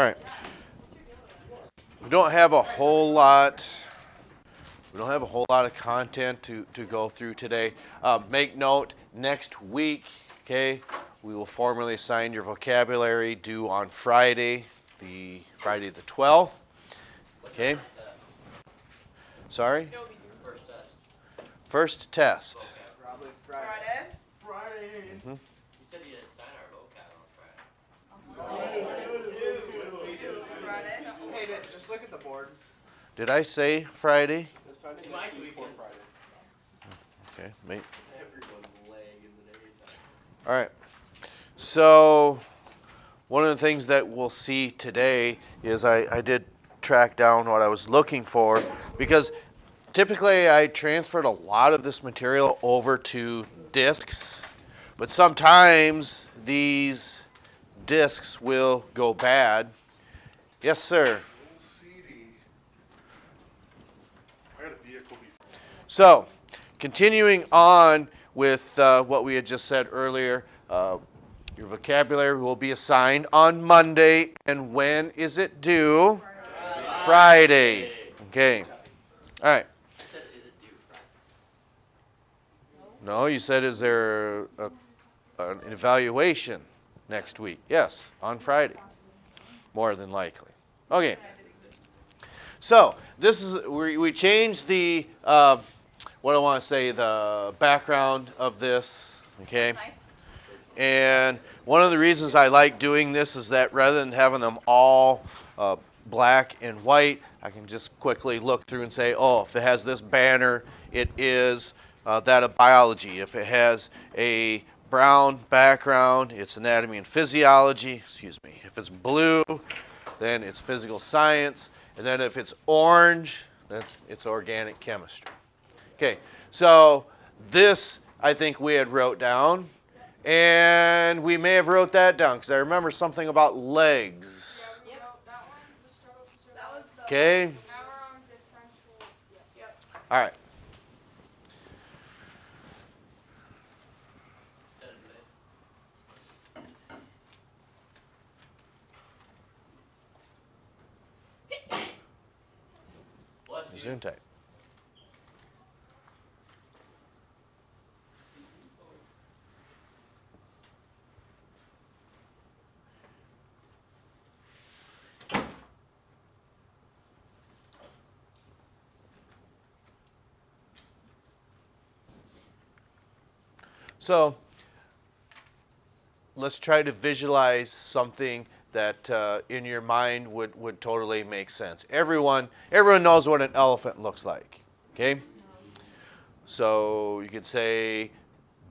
right. We don't have a whole lot. We don't have a whole lot of content to go through today. Make note, next week, okay, we will formally assign your vocabulary due on Friday the 12th. Okay. Sorry? First test. First test. Probably Friday. Mm-hmm. You said you didn't sign our vocab on Friday. Hey, just look at the board. Did I say Friday? It might be before Friday. Okay. Maybe. Everyone's lagging today. All right. So one of the things that we'll see today is I did track down what I was looking for, because typically I transferred a lot of this material over to discs, but sometimes these discs will go bad. Yes, sir. So, continuing on with what we had just said earlier, your vocabulary will be assigned on Monday. And when is it due? Friday. Okay. All right. I said, is it due Friday? No, you said, is there an evaluation next week? Yes, on Friday. More than likely. Okay. So, this is, we changed the, what I want to say, the background of this, okay? Nice. And one of the reasons I like doing this is that rather than having them all black and white, I can just quickly look through and say, oh, if it has this banner, it is that of biology. If it has a brown background, it's anatomy and physiology, excuse me. If it's blue, then it's physical science. And then if it's orange, it's organic chemistry. Okay, so this I think we had wrote down, and we may have wrote that down because I remember something about legs. Okay. All right. Bless you. Zoom tight. So let's try to visualize something that in your mind would totally make sense. Everyone knows what an elephant looks like, okay? So you could say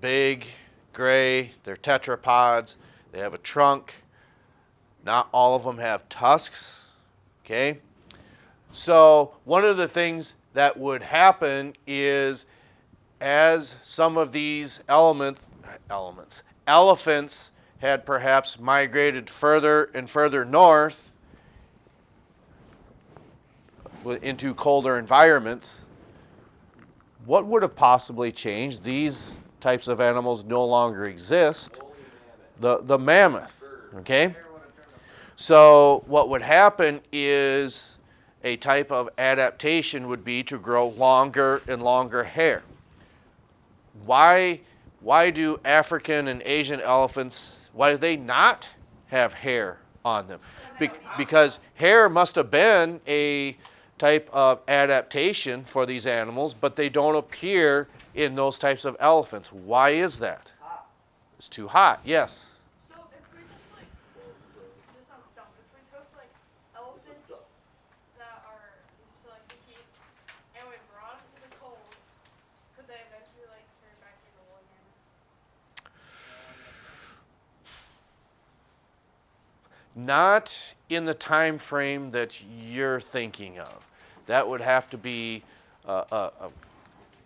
big, gray, they're tetrapods, they have a trunk. Not all of them have tusks, okay? So one of the things that would happen is as some of these elephants had perhaps migrated further and further north into colder environments, what would have possibly changed? These types of animals no longer exist. The mammoth, okay? So what would happen is a type of adaptation would be to grow longer and longer hair. Why do African and Asian elephants, why do they not have hair on them? Because hair must have been a type of adaptation for these animals, but they don't appear in those types of elephants. Why is that? It's too hot, yes. So if we just this sounds dumb, if we took elephants that are used to the heat and we brought them to the cold, could they eventually turn back into woolly mammoths? Not in the time frame that you're thinking of. That would have to be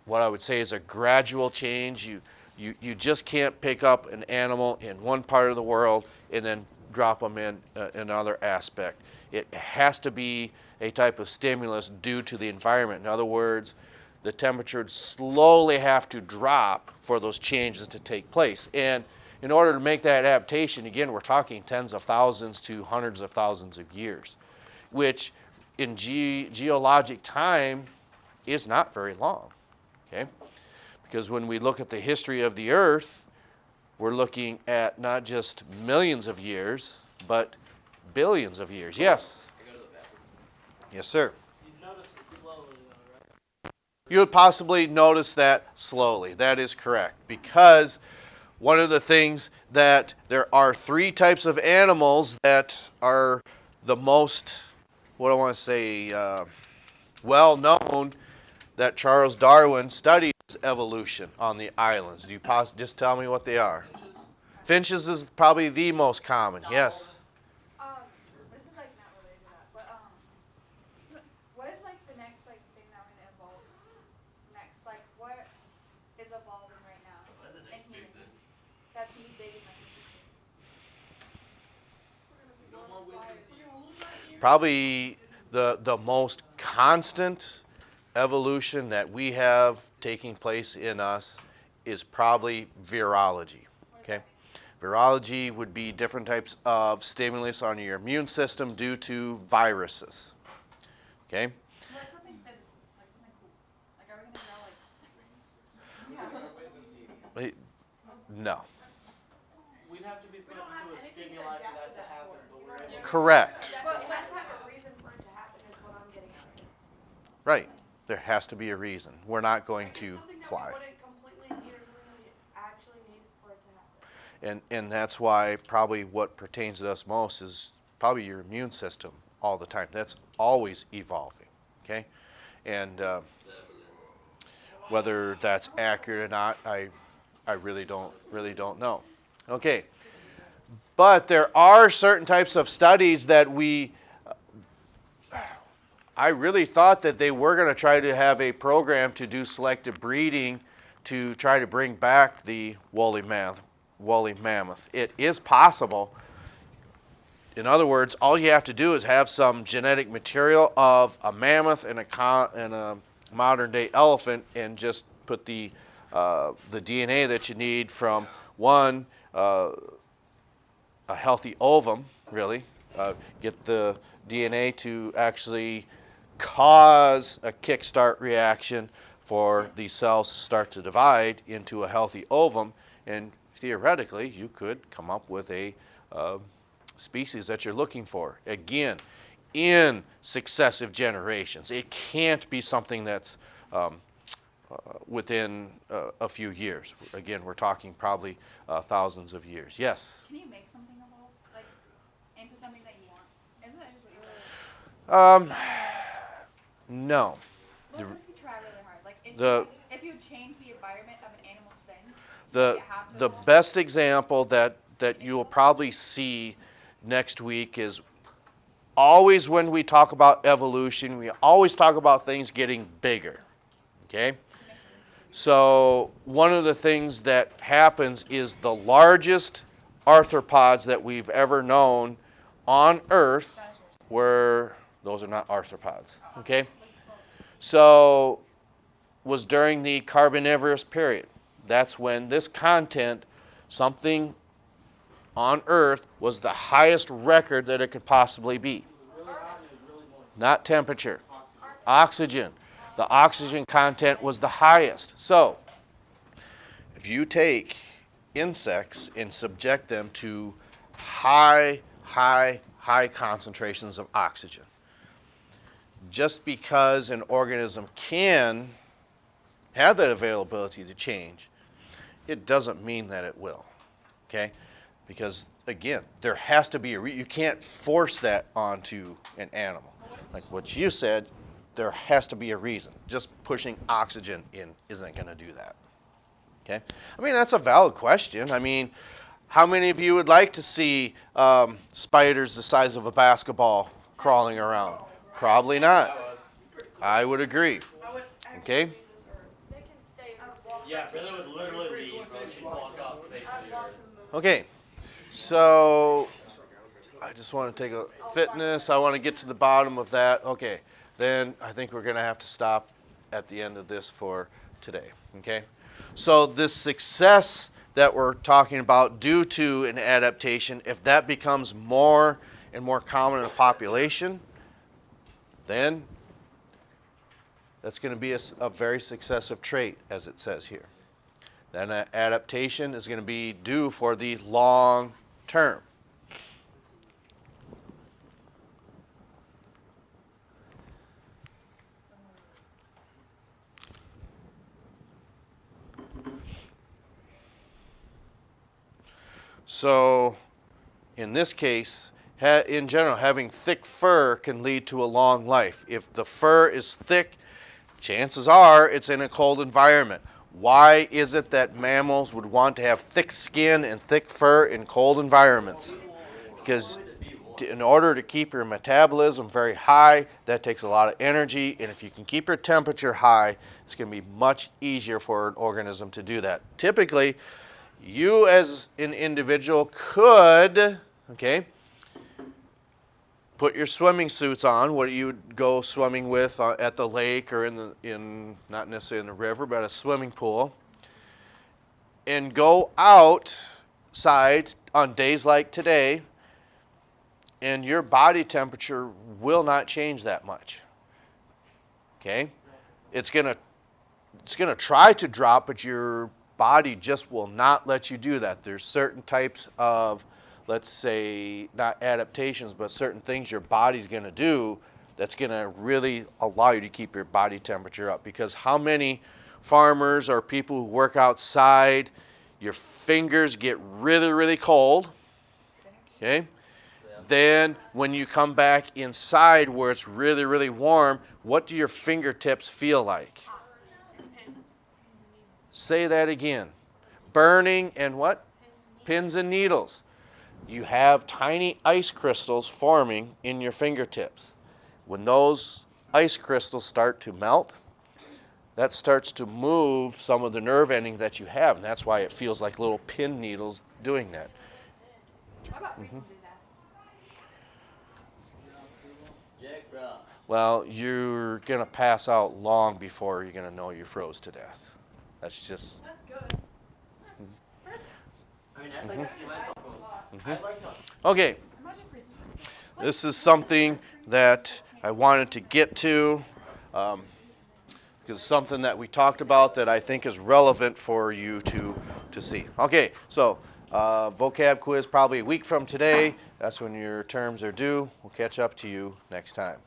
what I would say is a gradual change. You just can't pick up an animal in one part of the world and then drop them in another aspect. It has to be a type of stimulus due to the environment. In other words, the temperature would slowly have to drop for those changes to take place. And in order to make that adaptation, again, we're talking tens of thousands to hundreds of thousands of years, which in geologic time is not very long, okay? Because when we look at the history of the Earth, we're looking at not just millions of years, but billions of years. Yes? Yes, sir. You'd notice it slowly, though, right? You would possibly notice that slowly. That is correct. Because one of the things that there are three types of animals that are the most, what do I want to say, well known that Charles Darwin studied evolution on the islands. Do you just tell me what they are? Finches is probably the most common. Yes. This is like not related to that, but what is like the next like thing that we're gonna evolve next? Like what is evolving right now in humans that's gonna be big in like the future? No more wisdom. Probably the most constant evolution that we have taking place in us is probably virology. Okay, virology would be different types of stimulus on your immune system due to viruses. Okay. Like something physical, like something cool. Like are we gonna know like? No. We'd have to be put into a stimuli for that to happen, but we're able to. Correct. But let's have a reason for it to happen is what I'm getting at. Right. There has to be a reason. We're not going to fly. Something that we wouldn't completely need or something that we actually need for it to happen. And that's why probably what pertains to us most is probably your immune system all the time. That's always evolving, okay? And whether that's accurate or not, I really don't know. Okay, but there are certain types of studies that I really thought that they were going to try to have a program to do selective breeding to try to bring back the woolly mammoth. It is possible. In other words, all you have to do is have some genetic material of a mammoth and a modern-day elephant, and just put the DNA that you need from one, a healthy ovum, really, get the DNA to actually cause a kickstart reaction for these cells to start to divide into a healthy ovum, and theoretically you could come up with a species that you're looking for. Again, in successive generations. It can't be something that's within a few years. Again, we're talking probably thousands of years. Yes? Can you make something evolve like into something that you want? Isn't that just what you said? No. What if you try really hard? Like if you change the environment of an animal's thing, to make it have to The evolve? best example that you will probably see next week is always when we talk about evolution, we always talk about things getting bigger. Okay? So one of the things that happens is the largest arthropods that we've ever known on Earth were, those are not arthropods, okay? So was during the Carboniferous period. That's when this content, something on Earth, was the highest record that it could possibly be. Not temperature, oxygen. The oxygen content was the highest. So if you take insects and subject them to high concentrations of oxygen, just because an organism can have that availability to change, it doesn't mean that it will, okay? Because again, there has to be you can't force that onto an animal. Like what you said, there has to be a reason. Just pushing oxygen in isn't going to do that, okay? I mean, that's a valid question. I mean, how many of you would like to see spiders the size of a basketball crawling around? Probably not. I would agree. Okay? They can stay. Yeah, Billy would literally leave, bro. She'd walk off the face of the earth. Okay. So I just want to take a fitness. I want to get to the bottom of that. Okay. Then I think we're going to have to stop at the end of this for today. Okay? So this success that we're talking about due to an adaptation, if that becomes more and more common in the population, then that's going to be a very successive trait, as it says here. Then adaptation is going to be due for the long term. So in this case, in general, having thick fur can lead to a long life. If the fur is thick, chances are it's in a cold environment. Why is it that mammals would want to have thick skin and thick fur in cold environments? Because in order to keep your metabolism very high, that takes a lot of energy, and if you can keep your temperature high, it's going to be much easier for an organism to do that. Typically, you as an individual could, okay, put your swimming suits on, what you would go swimming with at the lake or in not necessarily in the river, but a swimming pool, and go outside on days like today, and your body temperature will not change that much. Okay? It's gonna try to drop, but your body just will not let you do that. There's certain types of, let's say, not adaptations, but certain things your body's going to do that's going to really allow you to keep your body temperature up. Because how many farmers or people who work outside, your fingers get really, really cold, okay? Then when you come back inside where it's really, really warm, what do your fingertips feel like? Say that again. Burning and what? Pins and needles. You have tiny ice crystals forming in your fingertips. When those ice crystals start to melt, that starts to move some of the nerve endings that you have, and that's why it feels like little pin needles doing that. What about freezing to death? Jack Frost. Well, you're going to pass out long before you're going to know you froze to death. That's just... That's good. I mean, I'd like to see myself go. I'd like to. Okay, Imagine freezing. this is something that I wanted to get to because it's something that we talked about that I think is relevant for you to see. Okay, so vocab quiz probably a week from today. That's when your terms are due. We'll catch up to you next time.